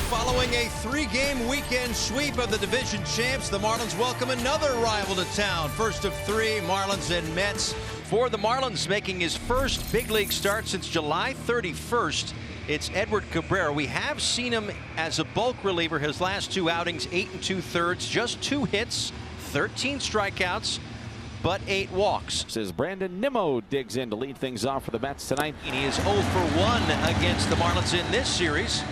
Following a three-game weekend sweep of the division champs, the Marlins welcome another rival to town. First of three, Marlins and Mets. For the Marlins, making his first big league start since July 31st, it's Edward Cabrera. We have seen him as a bulk reliever his last two outings, 8 2/3, just 2 hits, 13 strikeouts, but 8 walks. Says Brandon Nimmo digs in to lead things off for the Mets tonight. He is 0 for 1 against the Marlins in this series.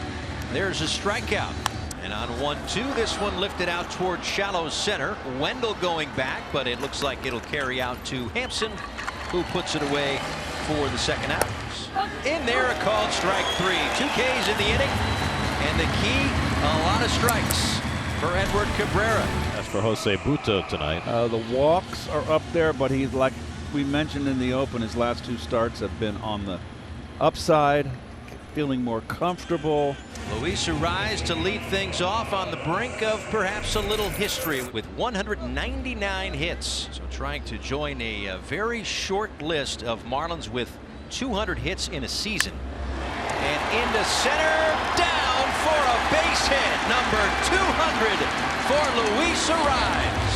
There's a strikeout. And on 1-2, this one lifted out toward shallow center. Wendell going back, but it looks like it'll carry out to Hampson, who puts it away for the second out. In there, a called strike 3. 2 Ks in the inning. And the key, a lot of strikes for Edward Cabrera. That's for José Butto tonight. The walks are up there, but he's, like we mentioned in the open, his last 2 starts have been on the upside, feeling more comfortable. Luis Arraez to lead things off on the brink of perhaps a little history with 199 hits. So trying to join a very short list of Marlins with 200 hits in a season. And into center, down for a base hit, number 200 for Luis Arraez.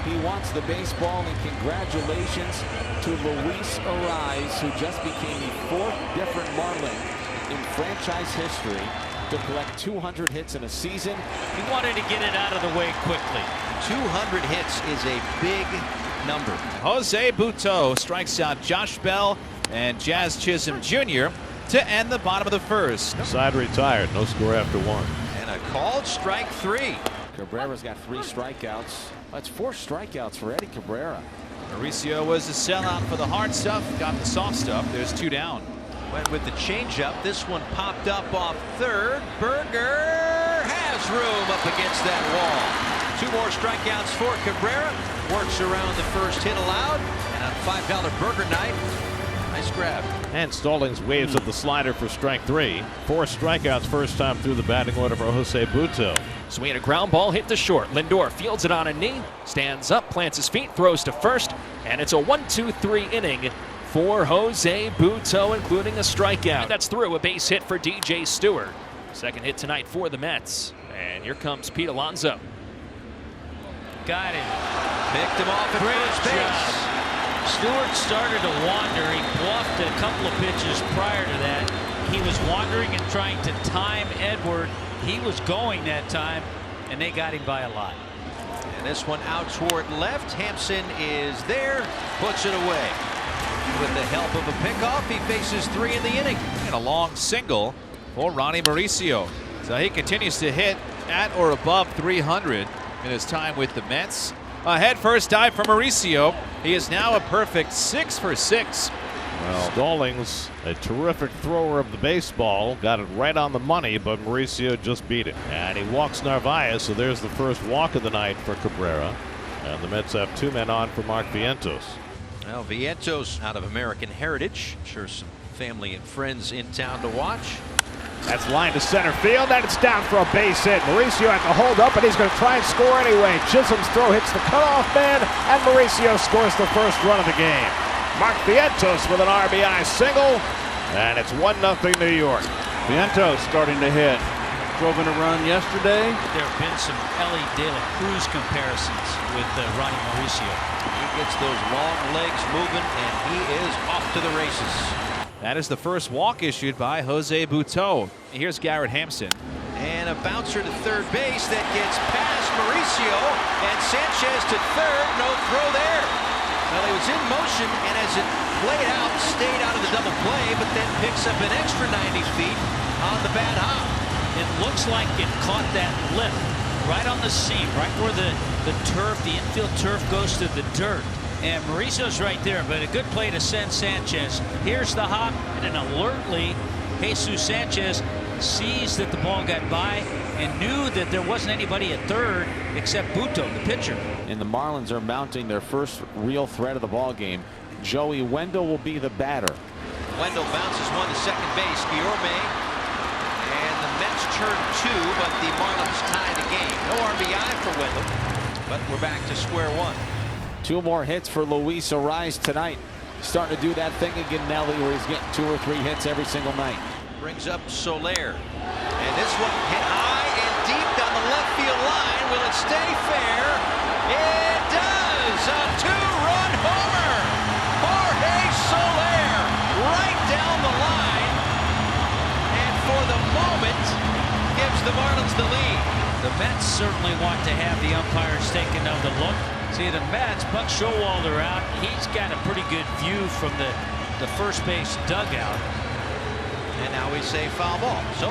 He wants the baseball, and congratulations to Luis Arraez, who just became the 4th different Marlin in franchise history to collect 200 hits in a season. He wanted to get it out of the way quickly. 200 hits is a big number. José Butto strikes out Josh Bell and Jazz Chisholm Jr. to end the bottom of the first. Side retired, no score after 1. And a called strike 3. Cabrera's got 3 strikeouts. That's 4 strikeouts for Eddie Cabrera. Mauricio was a sellout for the hard stuff, got the soft stuff. There's 2 down. Went with the changeup. This one popped up off third. Berger has room up against that wall. 2 more strikeouts for Cabrera. Works around the first hit allowed. And on $5 Burger night, nice grab. And Stallings waves at the slider for strike 3. 4 strikeouts first time through the batting order for José Butto. Swinging a ground ball hit to short. Lindor fields it on a knee, stands up, plants his feet, throws to first, and it's a 1-2-3 inning for José Butto, including a strikeout. And that's through a base hit for DJ Stewart. Second hit tonight for the Mets. And here comes Pete Alonso. Got him. Picked him off at first base. Stewart started to wander. He bluffed a couple of pitches prior to that. He was wandering and trying to time Edward. He was going that time, and they got him by a lot. And this one out toward left. Hampson is there, puts it away. With the help of a pickoff, he faces 3 in the inning. And a long single for Ronnie Mauricio. So he continues to hit at or above 300 in his time with the Mets. A head first dive for Mauricio. He is now a perfect 6 for 6. Well, Stallings, a terrific thrower of the baseball, got it right on the money, but Mauricio just beat him. And he walks Narvaez, so there's the first walk of the night for Cabrera. And the Mets have 2 men on for Mark Vientos. Well, Vientos out of American heritage. Sure, some family and friends in town to watch. That's line to center field, and it's down for a base hit. Mauricio had to hold up, and he's going to try and score anyway. Chisholm's throw hits the cutoff man, and Mauricio scores the first run of the game. Mark Vientos with an RBI single, and it's 1-0 New York. Vientos starting to hit. Drove in a run yesterday. There have been some Ellie De La Cruz comparisons with Ronnie Mauricio. He gets those long legs moving, and he is off to the races. That is the first walk issued by José Butto. Here's Garrett Hampson. And a bouncer to third base that gets past Mauricio, and Sanchez to third. No throw there. Well, he was in motion, and as it played out, stayed out of the double play, but then picks up an extra 90 feet on the bad hop. It looks like it caught that lip right on the seam, right where the turf, the infield turf goes to the dirt. And Mauricio's right there, but a good play to send Sanchez. Here's the hop, and then alertly, Jesus Sanchez sees that the ball got by and knew that there wasn't anybody at third except Butto, the pitcher. And the Marlins are mounting their first real threat of the ball game. Joey Wendell will be the batter. Wendell bounces one to second base. Guillorme, and the Mets turn 2, but the Marlins tie the game. No RBI for Wendell, but we're back to square one. 2 more hits for Luis Arraez tonight. Starting to do that thing again, Nelly, where he's getting 2 or 3 hits every single night. Brings up Soler. And this one hit high and deep down the left field line. Will it stay fair? It does! A two-run homer! Jorge Soler right down the line. And for the moment, gives the Marlins the lead. The Mets certainly want to have the umpires take another look. See, the Mets, Buck Showalter out. He's got a pretty good view from the first base dugout. And now we say foul ball. So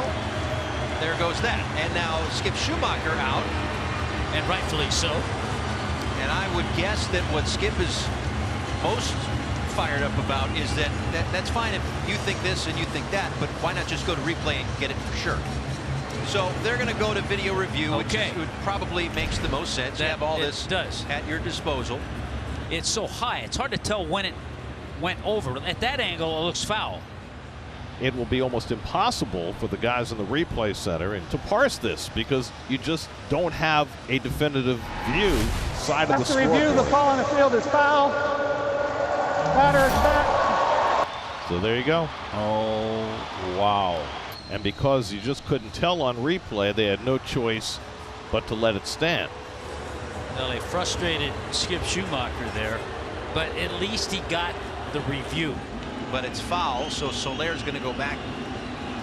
there goes that. And now Skip Schumacher out. And rightfully so. And I would guess that what Skip is most fired up about is that's fine if you think this and you think that, but why not just go to replay and get it for sure? So they're going to go to video review, which probably makes the most sense. You have all this at your disposal. It's so high, it's hard to tell when it went over. At that angle, it looks foul. It will be almost impossible for the guys in the replay center to parse this because you just don't have a definitive view side of the scoreboard. Review, the ball in the field is foul. Batter is back. So there you go. Oh, wow. And because you just couldn't tell on replay, they had no choice but to let it stand. Well, they frustrated Skip Schumacher there, but at least he got the review. But it's foul, so Soler's going to go back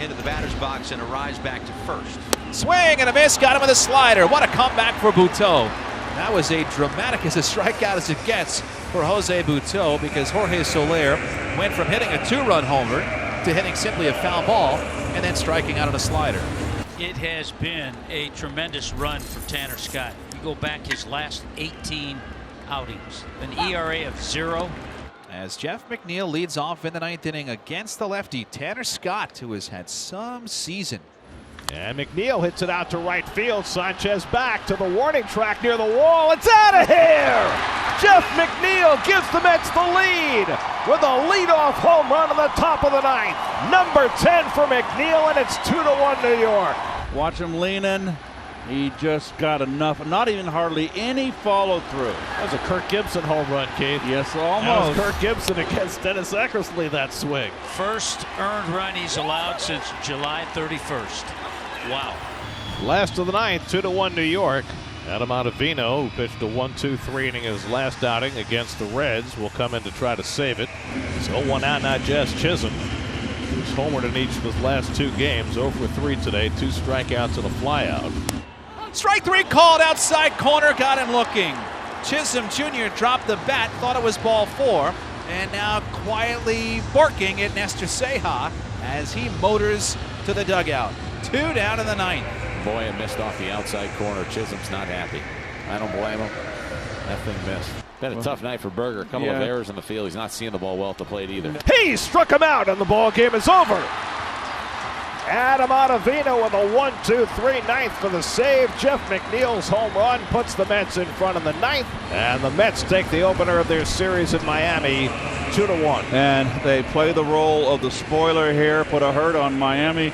into the batter's box and arise back to first. Swing and a miss, got him with a slider. What a comeback for Butto. That was a dramatic as a strikeout as it gets for José Butto because Jorge Soler went from hitting a two-run homer to hitting simply a foul ball and then striking out on a slider. It has been a tremendous run for Tanner Scott. You go back his last 18 outings, an ERA of 0. As Jeff McNeil leads off in the 9th inning against the lefty Tanner Scott, who has had some season. And McNeil hits it out to right field. Sanchez back to the warning track near the wall. It's out of here! Jeff McNeil gives the Mets the lead with a leadoff home run in the top of the 9th. Number 10 for McNeil, and it's 2-1 New York. Watch him leaning. He just got enough, not even hardly any follow through. That was a Kirk Gibson home run, Keith. Yes, That almost. was Kirk Gibson against Dennis Eckersley, that swing. First earned run he's allowed since July 31st. Wow. Last of the 9th, 2-1 New York. Adam Ottavino, who pitched a 1-2-3 inning his last outing against the Reds, will come in to try to save it. It's 0-1 out now, Jazz Chisholm, who's homered in each of his last 2 games. 0 for 3 today, 2 strikeouts and a flyout. Strike 3 called outside corner, got him looking. Chisholm Jr. dropped the bat, thought it was ball 4, and now quietly barking at Nestor Ceja as he motors to the dugout. 2 down in the 9th. Boy, it missed off the outside corner. Chisholm's not happy. I don't blame him. That thing missed. Been a tough night for Berger. A couple of errors in the field. He's not seeing the ball well at the plate either. He struck him out, and the ball game is over. Adam Ottavino with a 1-2-3 9th for the save. Jeff McNeil's home run puts the Mets in front in the 9th, and the Mets take the opener of their series in Miami 2-1. And they play the role of the spoiler here, put a hurt on Miami.